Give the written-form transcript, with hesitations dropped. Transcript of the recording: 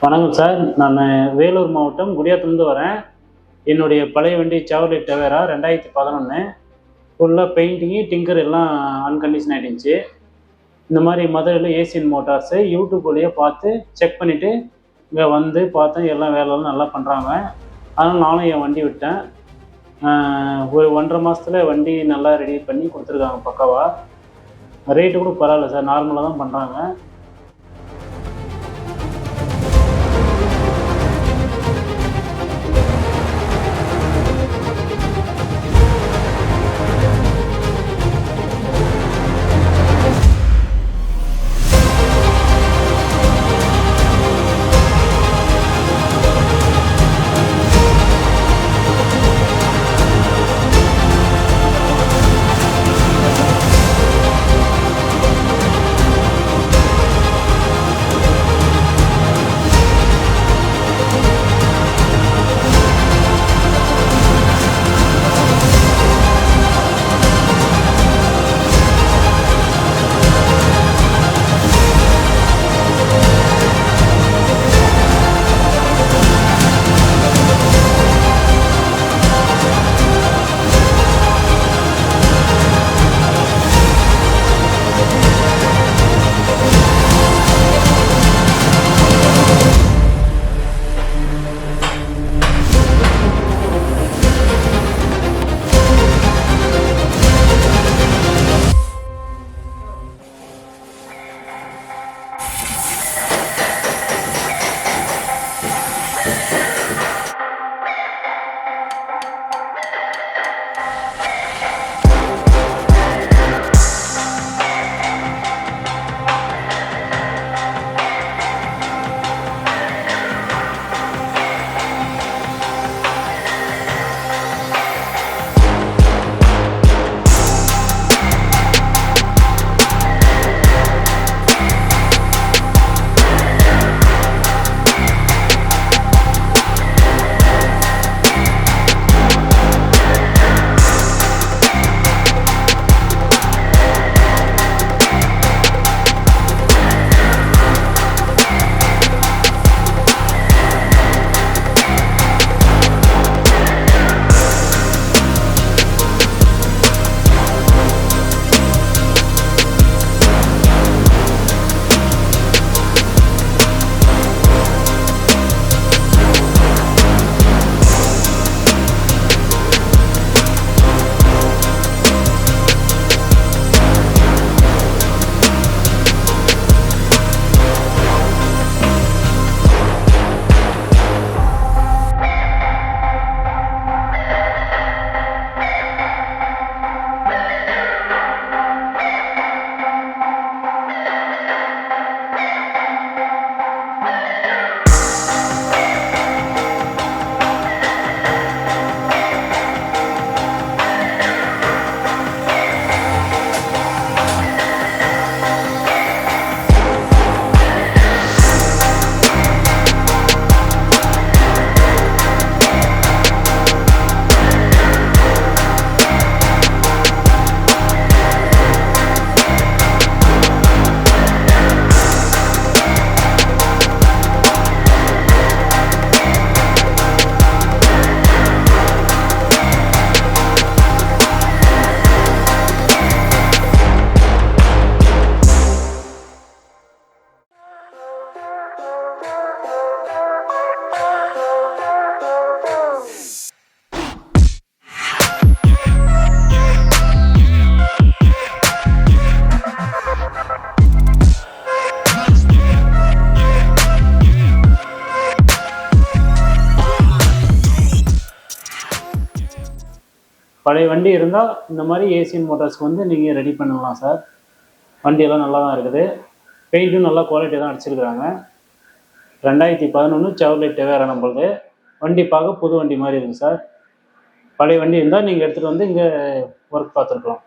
வணக்கம் சார். நான் வேலூர் மாவட்டம் குடியாத்துலேருந்து வரேன். என்னுடைய பழைய வண்டி சாவர்லேட் டவேரா 2011 ஃபுல்லாக பெயிண்டிங்கு டிங்கர் எல்லாம் அன்கண்டிஷன் ஆகிடுச்சு. இந்த மாதிரி மதுரையில் ஏசியன் மோட்டார்ஸு யூடியூப் வழியாக பார்த்து செக் பண்ணிவிட்டு இங்கே வந்து பார்த்தேன். எல்லாம் வேலைலாம் நல்லா பண்ணுறாங்க. அதனால் நானும் என் வண்டி விட்டேன். ஒரு 1.5 மாதத்தில் வண்டி நல்லா ரெடி பண்ணி கொடுத்துருக்காங்க பக்காவாக. ரேட்டு கூட பரவாயில்ல சார், நார்மலாக தான் பண்ணுறாங்க. பழைய வண்டி இருந்தால் இந்த மாதிரி ஏசியன் மோட்டார்ஸ்க்கு வந்து நீங்கள் ரெடி பண்ணலாம் சார். வண்டியெல்லாம் நல்லா தான் இருக்குது. பெயிண்ட்டும் நல்லா குவாலிட்டி தான் அடிச்சிருக்கிறாங்க. 2011 சாவர்லேட் டவேரா நம்மளுது. வண்டி பார்க்க புது வண்டி மாதிரி இருக்குது சார். பழைய வண்டி இருந்தால் நீங்கள் எடுத்துகிட்டு வந்து இங்கே ஒர்க் பார்த்துருக்கலாம்.